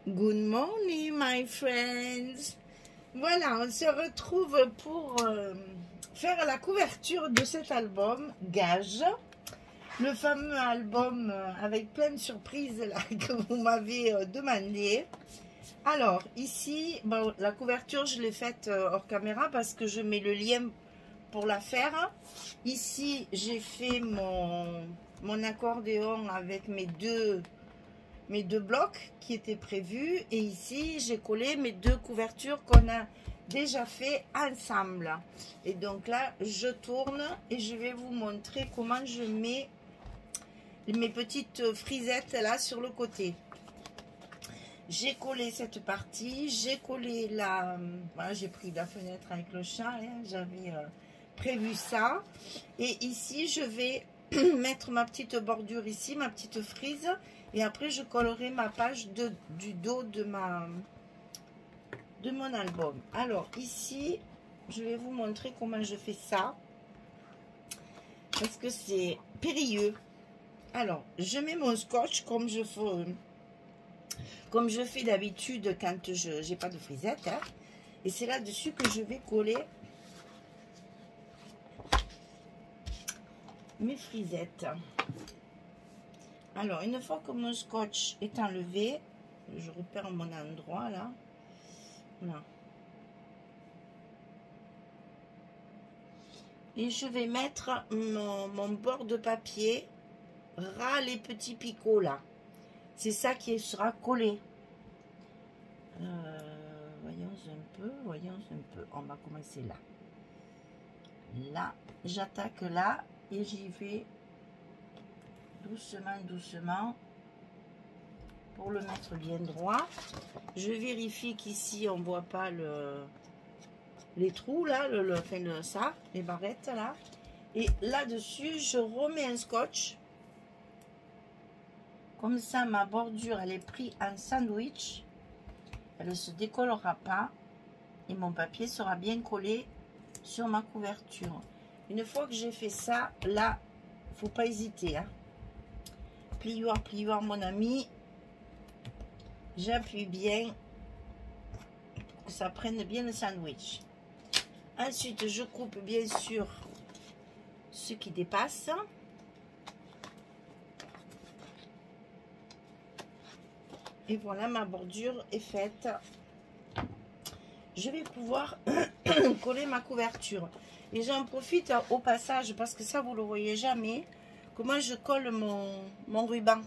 Good morning, my friends. Voilà, on se retrouve pour faire la couverture de cet album, Gage. Le fameux album avec plein de surprises là, que vous m'avez demandé. Alors, ici, bon, la couverture, je l'ai faite hors caméra parce que je mets le lien pour la faire. Ici, j'ai fait mon accordéon avec mes deux blocs qui étaient prévus, et ici j'ai collé mes deux couvertures qu'on a déjà fait ensemble. Et donc là je tourne et je vais vous montrer comment je mets mes petites frisettes là sur le côté. J'ai collé cette partie, j'ai collé la, voilà, j'ai pris la fenêtre avec le chat, hein, j'avais prévu ça, et ici je vais mettre ma petite bordure ici, ma petite frise. Et après, je collerai ma page du dos de mon album. Alors, ici, je vais vous montrer comment je fais ça. Parce que c'est périlleux. Alors, je mets mon scotch comme je fais d'habitude quand je n'ai pas de frisette. Hein. Et c'est là-dessus que je vais coller mes frisettes. Alors, une fois que mon scotch est enlevé, je repère mon endroit là. Voilà. Et je vais mettre mon bord de papier ras les petits picots là. C'est ça qui sera collé. Voyons un peu. On va commencer là. Là, j'attaque là et j'y vais doucement pour le mettre bien droit. Je vérifie qu'ici on voit pas les trous là, les barrettes là. Et là-dessus, je remets un scotch. Comme ça, ma bordure elle est prise en sandwich. Elle ne se décollera pas et mon papier sera bien collé sur ma couverture. Une fois que j'ai fait ça, là, faut pas hésiter. Hein. Plioir, mon ami. J'appuie bien pour que ça prenne bien le sandwich. Ensuite, je coupe bien sûr ce qui dépasse. Et voilà, ma bordure est faite. Je vais pouvoir coller ma couverture. Et j'en profite au passage, parce que ça, vous ne le voyez jamais, comment je colle mon ruban.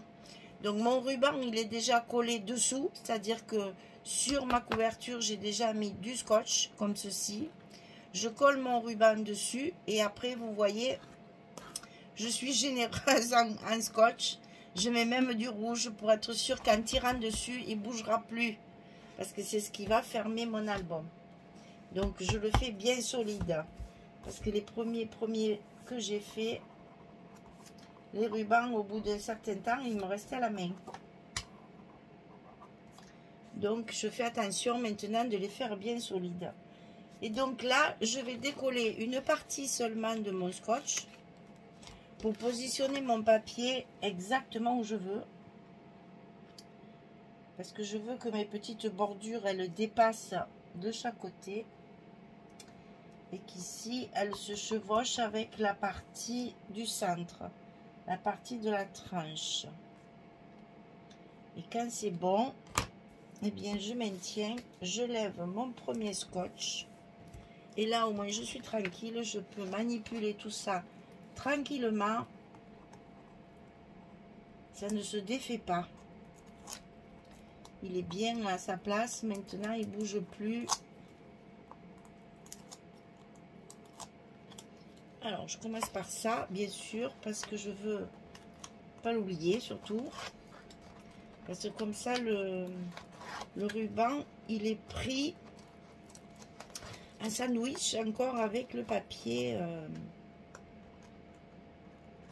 Donc mon ruban il est déjà collé dessous, c'est-à-dire que sur ma couverture j'ai déjà mis du scotch comme ceci. Je colle mon ruban dessus et après vous voyez je suis généreuse en scotch. Je mets même du rouge pour être sûr qu'en tirant dessus il ne bougera plus, parce que c'est ce qui va fermer mon album. Donc je le fais bien solide, parce que les premiers que j'ai fait, les rubans, au bout d'un certain temps, il me restait à la main. Donc, je fais attention maintenant de les faire bien solides. Et donc là, je vais décoller une partie seulement de mon scotch pour positionner mon papier exactement où je veux. Parce que je veux que mes petites bordures, elles dépassent de chaque côté. Et qu'ici, elles se chevauchent avec la partie du centre. La partie de la tranche. Et quand c'est bon, eh bien je maintiens, je lève mon premier scotch et là au moins je suis tranquille, je peux manipuler tout ça tranquillement, ça ne se défait pas, il est bien à sa place maintenant, il bouge plus. Alors je commence par ça bien sûr, parce que je veux pas l'oublier surtout, parce que comme ça le ruban il est pris un sandwich encore avec le papier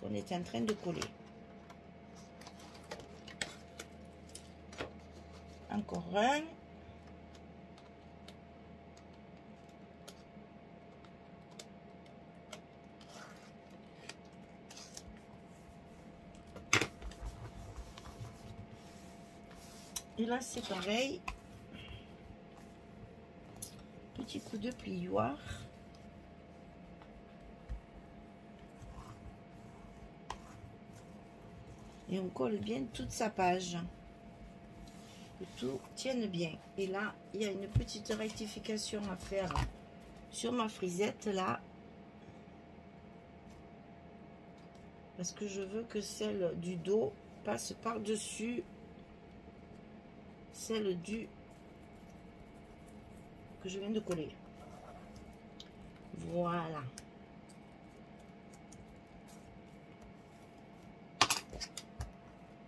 qu'on est en train de coller. Encore un. Et là, c'est pareil. Petit coup de plioir. Et on colle bien toute sa page. Que tout tienne bien. Et là, il y a une petite rectification à faire sur ma frisette là. Parce que je veux que celle du dos passe par-dessus celle du que je viens de coller. Voilà.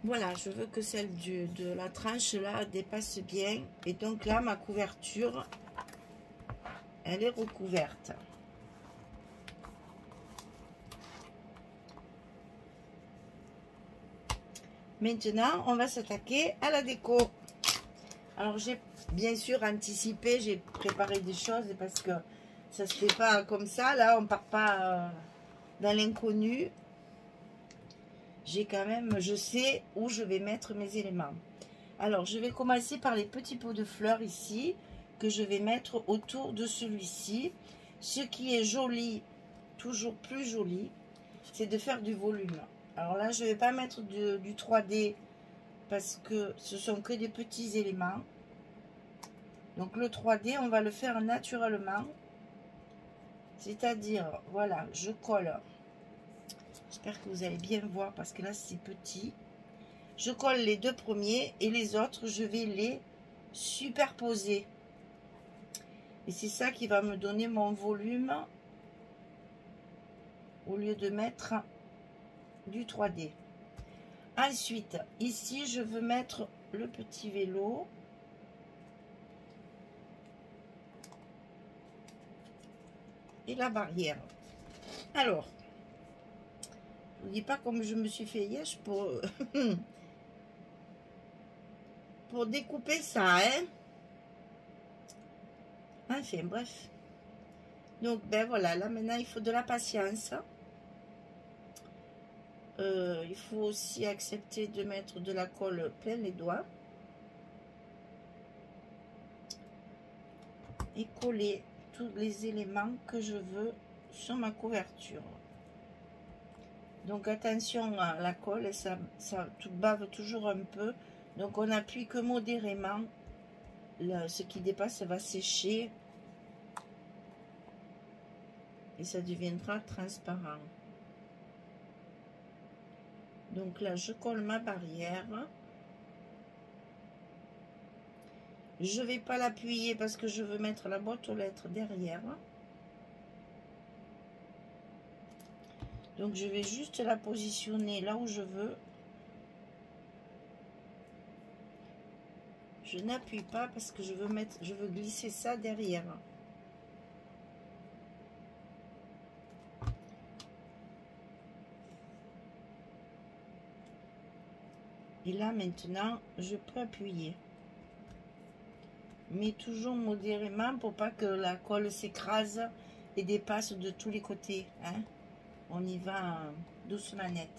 Voilà, je veux que celle de la tranche là dépasse bien. Et donc là, ma couverture, elle est recouverte. Maintenant, on va s'attaquer à la déco. Alors, j'ai bien sûr anticipé, j'ai préparé des choses parce que ça se fait pas comme ça. Là, on part pas dans l'inconnu. J'ai quand même, je sais où je vais mettre mes éléments. Alors, je vais commencer par les petits pots de fleurs ici que je vais mettre autour de celui-ci. Ce qui est joli, toujours plus joli, c'est de faire du volume. Alors là, je ne vais pas mettre du 3D parce que ce sont que des petits éléments. Donc le 3D, on va le faire naturellement. C'est-à-dire, voilà, je colle. J'espère que vous allez bien voir parce que là, c'est petit. Je colle les deux premiers et les autres, je vais les superposer. Et c'est ça qui va me donner mon volume au lieu de mettre du 3D. Ensuite, ici, je veux mettre le petit vélo. Et la barrière. Alors, je vous dis pas comme je me suis fait hier pour découper ça, hein. Enfin, bref. Donc, ben voilà, là maintenant, il faut de la patience. Il faut aussi accepter de mettre de la colle plein les doigts. Et coller tous les éléments que je veux sur ma couverture. Donc attention à la colle, ça bave toujours un peu. Donc on appuie que modérément. Ce qui dépasse va sécher. Et ça deviendra transparent. Donc là, je colle ma barrière. Je ne vais pas l'appuyer parce que je veux mettre la boîte aux lettres derrière. Donc je vais juste la positionner là où je veux. Je n'appuie pas parce que je veux glisser ça derrière. Et là maintenant, je peux appuyer. Mais toujours modérément pour pas que la colle s'écrase et dépasse de tous les côtés. Hein. On y va doucement net.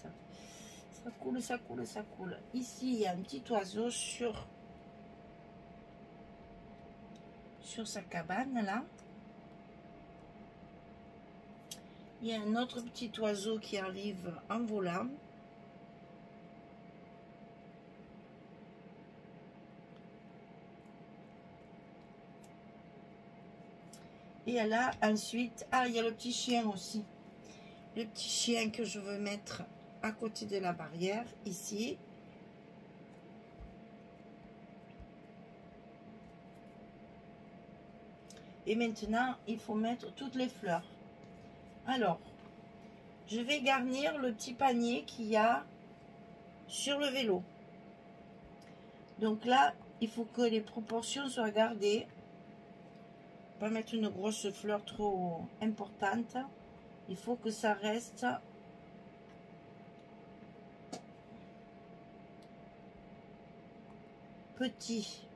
Ça coule, ça coule, ça coule. Ici, il y a un petit oiseau sur sa cabane là. Il y a un autre petit oiseau qui arrive en volant. Et là, ensuite, il y a le petit chien aussi. Le petit chien que je veux mettre à côté de la barrière, ici. Et maintenant, il faut mettre toutes les fleurs. Alors, je vais garnir le petit panier qu'il y a sur le vélo. Donc là, il faut que les proportions soient gardées. Pas mettre une grosse fleur trop importante. Il faut que ça reste petit.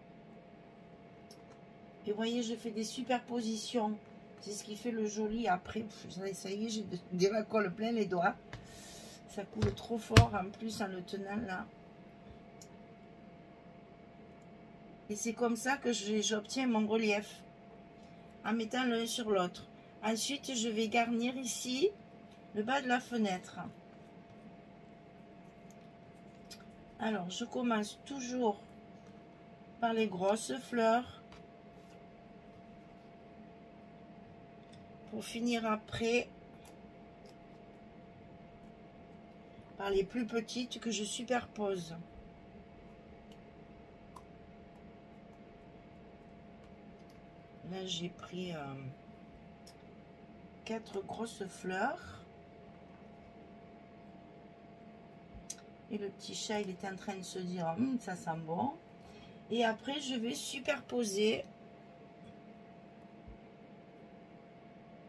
Et vous voyez, je fais des superpositions. C'est ce qui fait le joli. Après, ça y est, j'ai de la colle plein les doigts. Ça coule trop fort en plus en le tenant là. Et c'est comme ça que j'obtiens mon relief, en mettant l'un sur l'autre. Ensuite, je vais garnir ici le bas de la fenêtre. Alors, je commence toujours par les grosses fleurs pour finir après par les plus petites que je superpose. Là, j'ai pris 4 grosses fleurs. Et le petit chat, il est en train de se dire, ça sent bon. Et après, je vais superposer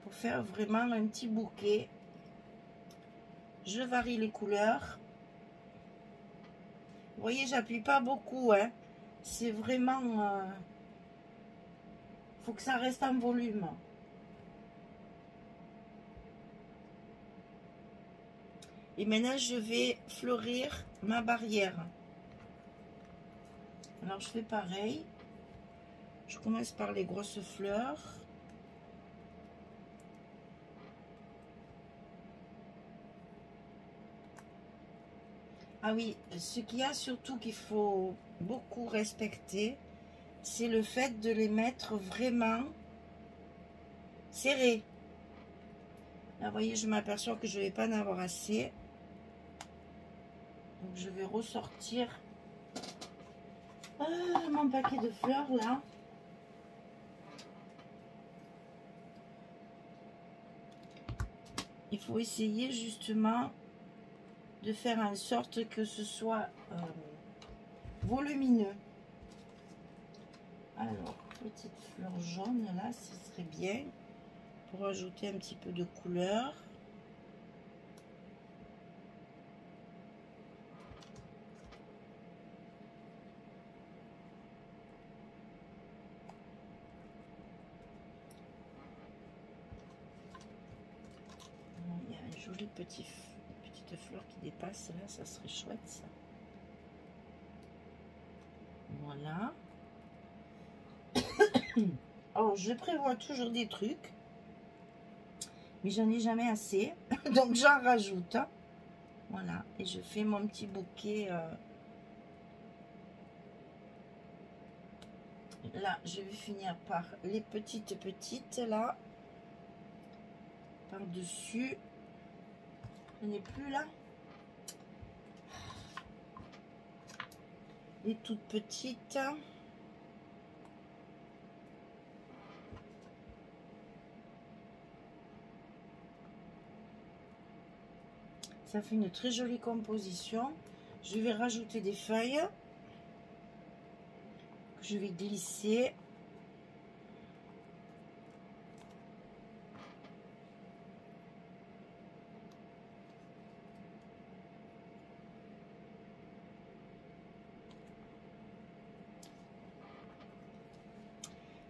pour faire vraiment un petit bouquet. Je varie les couleurs. Vous voyez, j'appuie pas beaucoup, hein. C'est vraiment... faut que ça reste en volume. Et maintenant, je vais fleurir ma barrière. Alors, je fais pareil. Je commence par les grosses fleurs. Ah oui, ce qu'il y a surtout qu'il faut beaucoup respecter, c'est le fait de les mettre vraiment serrés. Là, vous voyez, je m'aperçois que je ne vais pas en avoir assez. Donc, je vais ressortir mon paquet de fleurs, là. Il faut essayer justement de faire en sorte que ce soit volumineux. Alors, petite fleur jaune, là, ce serait bien pour ajouter un petit peu de couleur. Il y a une jolie petite fleur qui dépasse là, ça serait chouette ça. Voilà. Alors je prévois toujours des trucs, mais j'en ai jamais assez, donc j'en rajoute. Voilà, et je fais mon petit bouquet. Là, je vais finir par les petites là, par dessus. Je n'ai plus là. Les toutes petites. Ça fait une très jolie composition. Je vais rajouter des feuilles que je vais glisser.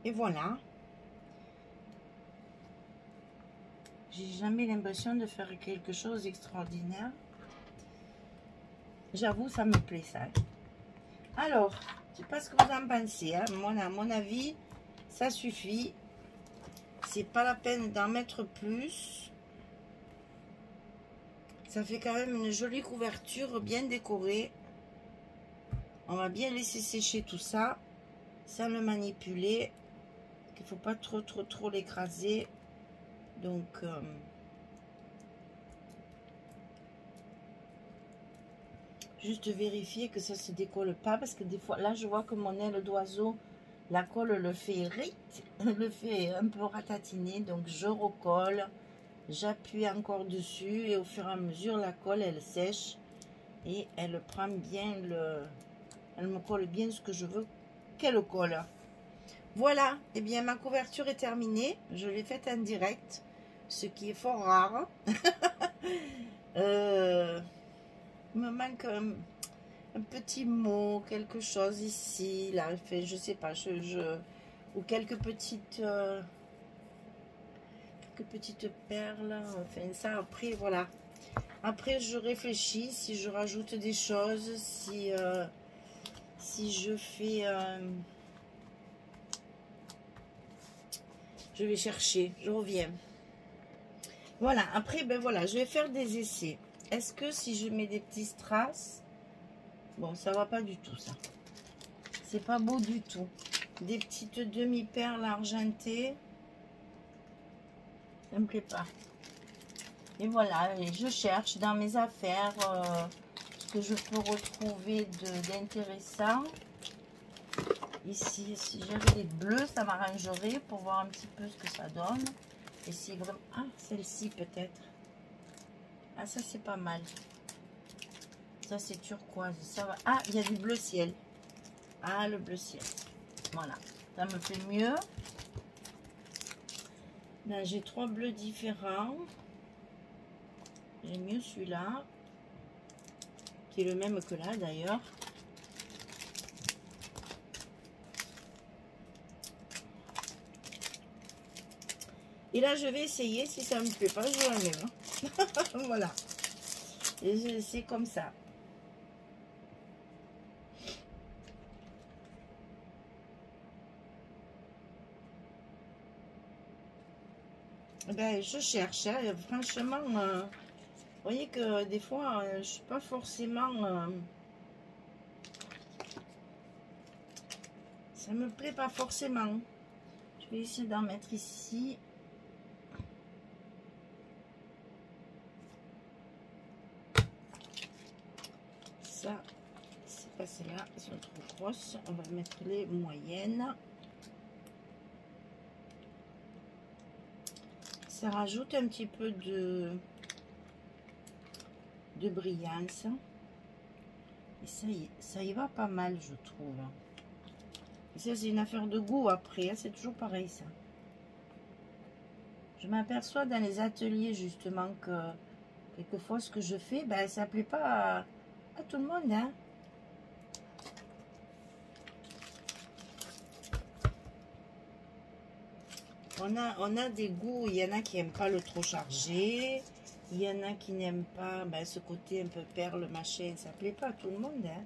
Et voilà. J'ai jamais l'impression de faire quelque chose d'extraordinaire. J'avoue, ça me plaît ça. Alors, je sais pas ce que vous en pensez. Hein. Moi, à mon avis, ça suffit. C'est pas la peine d'en mettre plus. Ça fait quand même une jolie couverture bien décorée. On va bien laisser sécher tout ça sans le manipuler. Il ne faut pas trop l'écraser. Donc, juste vérifier que ça ne se décolle pas. Parce que des fois, là, je vois que mon aile d'oiseau, la colle le fait un peu ratatiner. Donc, je recolle. J'appuie encore dessus. Et au fur et à mesure, la colle, elle sèche. Et elle prend bien elle me colle bien ce que je veux qu'elle colle. Voilà, et bien ma couverture est terminée. Je l'ai faite en direct, ce qui est fort rare. Il me manque un petit mot, quelque chose ici, là. Enfin, je sais pas, ou quelques petites perles. Enfin, ça après, voilà. Après, je réfléchis si je rajoute des choses, si si je fais... je vais chercher, je reviens. Voilà, après, ben voilà, je vais faire des essais. Est-ce que si je mets des petits strass... Bon, ça va pas du tout, ça. C'est pas beau du tout. Des petites demi-perles argentées. Ça me plaît pas. Et voilà, et je cherche dans mes affaires ce que je peux retrouver d'intéressant. Ici, si j'avais des bleus, ça m'arrangerait pour voir un petit peu ce que ça donne. Et si vraiment... Ah, celle-ci peut-être. Ah, ça c'est pas mal. Ça c'est turquoise. Ça va. Ah, il y a du bleu ciel. Ah, le bleu ciel. Voilà. Ça me fait mieux. Là, j'ai 3 bleus différents. J'aime mieux celui-là. Qui est le même que là d'ailleurs. Et là, je vais essayer. Si ça me plaît pas, je la mets. Voilà. Et c'est comme ça. Ben, je cherche. Hein. Franchement, vous voyez que des fois, je suis pas forcément... ça me plaît pas forcément. Je vais essayer d'en mettre ici. Ça, c'est pas celles-là, elles sont trop grosses. On va mettre les moyennes. Ça rajoute un petit peu de brillance. Et ça y va pas mal, je trouve. Et ça, c'est une affaire de goût après. Hein, c'est toujours pareil, ça. Je m'aperçois dans les ateliers, justement, que quelquefois, ce que je fais, ben, ça plaît pas à tout le monde. Hein. On a des goûts. Il y en a qui n'aiment pas le trop chargé. Il y en a qui n'aiment pas ben, ce côté un peu perle, machin. Ça plaît pas à tout le monde. Hein.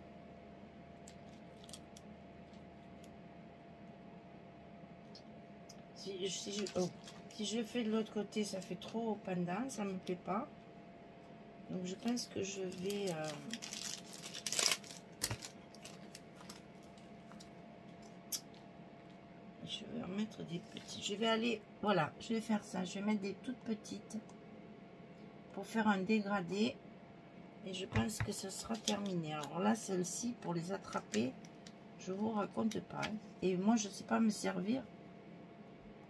Si je fais de l'autre côté, ça fait trop pendant. Ça me plaît pas. Donc, je pense que je vais... je vais en mettre des petits. Je vais aller... Voilà, je vais faire ça. Je vais mettre des toutes petites pour faire un dégradé. Et je pense que ce sera terminé. Alors là, celle-ci, pour les attraper, je vous raconte pas. Hein. Et moi, je ne sais pas me servir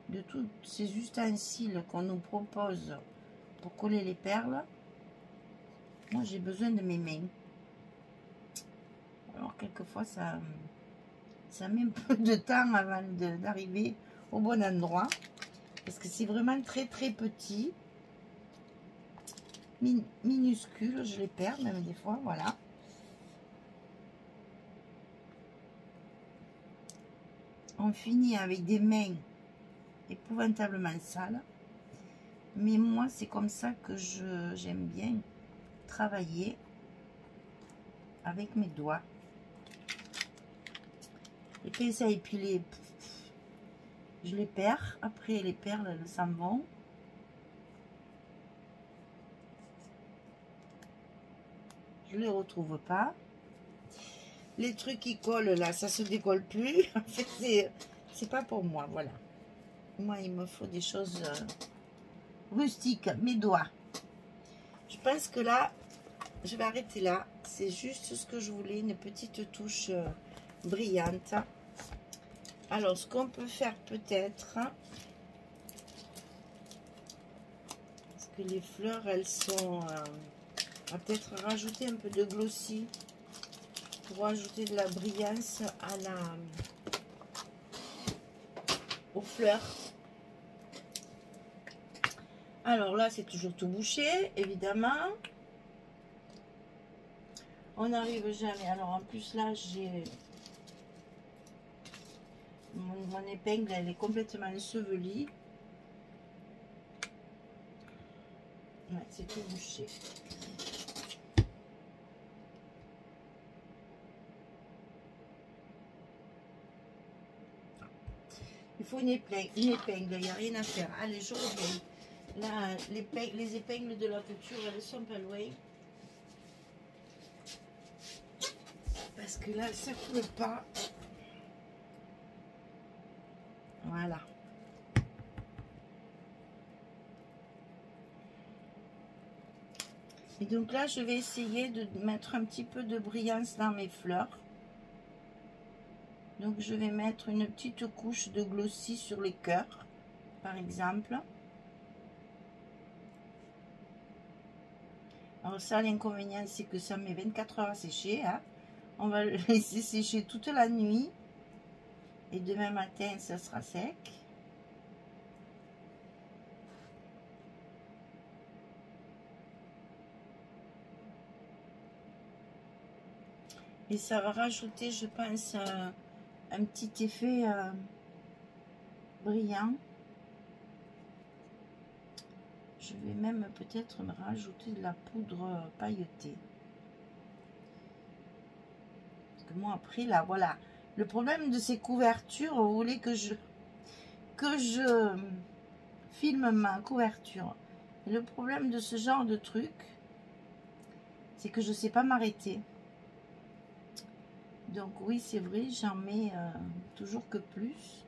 de tous ces ustensiles qu'on nous propose pour coller les perles. Moi, j'ai besoin de mes mains. Alors, quelquefois, ça met un peu de temps avant d'arriver au bon endroit. Parce que c'est vraiment très, très petit. Minuscule, je les perds même des fois, voilà. On finit avec des mains épouvantablement sales. Mais moi, c'est comme ça que j'aime bien travailler avec mes doigts. Les pinceaux à épiler, je les perds. Après, les perles, elles s'en vont. Je les retrouve pas. Les trucs qui collent là, ça se décolle plus. En fait, c'est pas pour moi, voilà. Moi, il me faut des choses rustiques, mes doigts. Je pense que là, je vais arrêter là. C'est juste ce que je voulais, une petite touche brillante. Alors, ce qu'on peut faire peut-être, parce que les fleurs, elles sont... on va peut-être rajouter un peu de glossy pour ajouter de la brillance aux fleurs. Alors là, c'est toujours tout bouché, évidemment. On n'arrive jamais. Alors en plus là, j'ai mon épingle, elle est complètement ensevelie. Ouais, c'est tout bouché. Il faut une épingle, il n'y a rien à faire. Allez, je reviens. Là, les épingles de la couture, elles sont pas loin. Parce que là, ça ne coule pas. Voilà. Et donc là, je vais essayer de mettre un petit peu de brillance dans mes fleurs. Donc je vais mettre une petite couche de glossy sur les cœurs, par exemple. Alors ça, l'inconvénient, c'est que ça met 24 heures à sécher. Hein. On va le laisser sécher toute la nuit. Et demain matin, ça sera sec. Et ça va rajouter, je pense, un petit effet brillant. Je vais même peut-être me rajouter de la poudre pailletée. Parce que moi après là, voilà. Le problème de ces couvertures, vous voulez que je filme ma couverture. Et le problème de ce genre de truc, c'est que je ne sais pas m'arrêter. Donc oui, c'est vrai, j'en mets toujours que plus.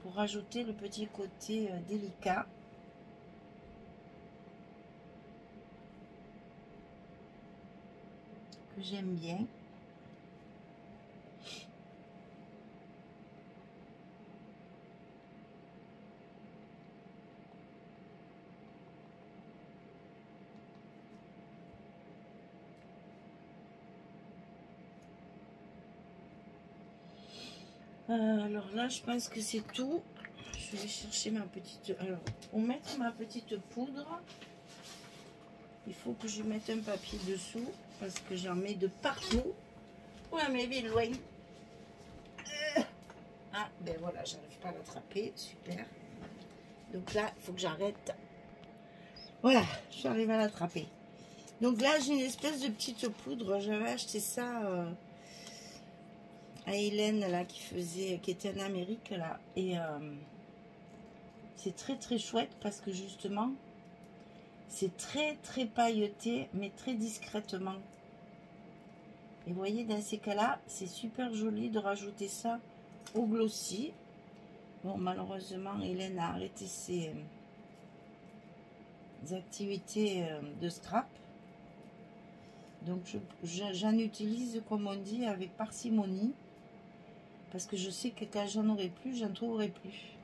Pour rajouter le petit côté délicat. Que j'aime bien. Alors là, je pense que c'est tout. Je vais chercher ma petite... Alors, pour mettre ma petite poudre, il faut que je mette un papier dessous, parce que j'en mets de partout. Ouais, mais il est loin. Ah, ben voilà, j'arrive pas à l'attraper. Super. Donc là, il faut que j'arrête. Voilà, j'arrive à l'attraper. Donc là, j'ai une espèce de petite poudre. J'avais acheté ça... à Hélène là qui était en Amérique là, et c'est très très chouette parce que justement c'est très très pailleté mais très discrètement. Et vous voyez, dans ces cas là c'est super joli de rajouter ça au glossy. Bon, malheureusement Hélène a arrêté ses activités de scrap, donc j'en utilise, comme on dit, avec parcimonie. Parce que je sais que quand j'en aurai plus, j'en trouverai plus.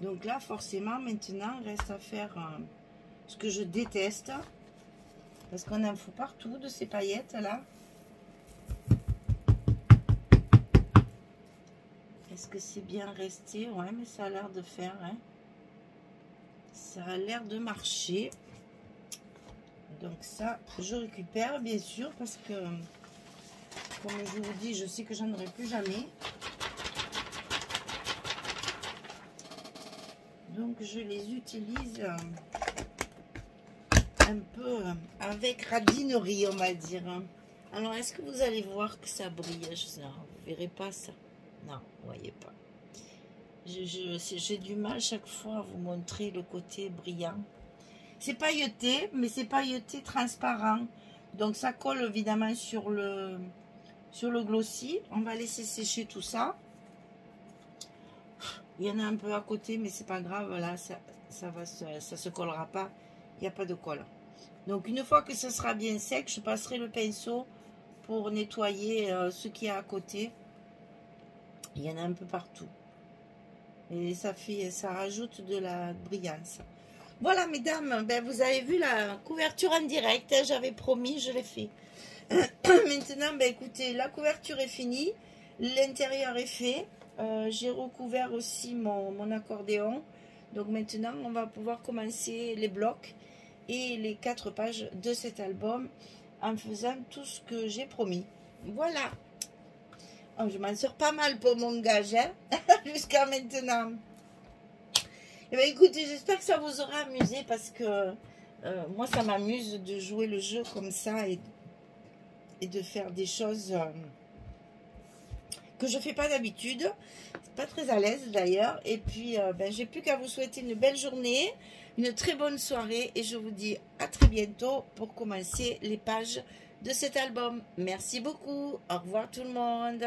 Donc là, forcément, maintenant, il reste à faire ce que je déteste. Parce qu'on en fout partout de ces paillettes là. Est-ce que c'est bien resté? Ouais, mais ça a l'air de faire. Hein. Ça a l'air de marcher. Donc ça, je récupère bien sûr parce que, comme je vous dis, je sais que j'en aurai plus jamais. Donc je les utilise un peu avec radinerie, on va dire. Alors, est-ce que vous allez voir que ça brille? Non, vous verrez pas ça. Non, vous voyez pas. J'ai du mal chaque fois à vous montrer le côté brillant. C'est pailleté, mais c'est pailleté transparent. Donc ça colle évidemment sur le glossy. On va laisser sécher tout ça. Il y en a un peu à côté, mais c'est pas grave. Là, ça se collera pas. Il n'y a pas de colle. Donc une fois que ça sera bien sec, je passerai le pinceau pour nettoyer ce qu'il y a à côté. Il y en a un peu partout. Et ça rajoute de la brillance. Voilà, mesdames, ben, vous avez vu la couverture en direct. Hein, j'avais promis, je l'ai fait. Maintenant, ben, écoutez, la couverture est finie. L'intérieur est fait. J'ai recouvert aussi mon accordéon. Donc maintenant, on va pouvoir commencer les blocs et les 4 pages de cet album en faisant tout ce que j'ai promis. Voilà. Oh, je m'en sors pas mal pour mon gage, hein, jusqu'à maintenant. Et bien, écoutez, j'espère que ça vous aura amusé parce que moi, ça m'amuse de jouer le jeu comme ça et de faire des choses que je fais pas d'habitude. Pas très à l'aise d'ailleurs. Et puis, ben, j'ai plus qu'à vous souhaiter une belle journée, une très bonne soirée. Et je vous dis à très bientôt pour commencer les pages de cet album. Merci beaucoup. Au revoir tout le monde.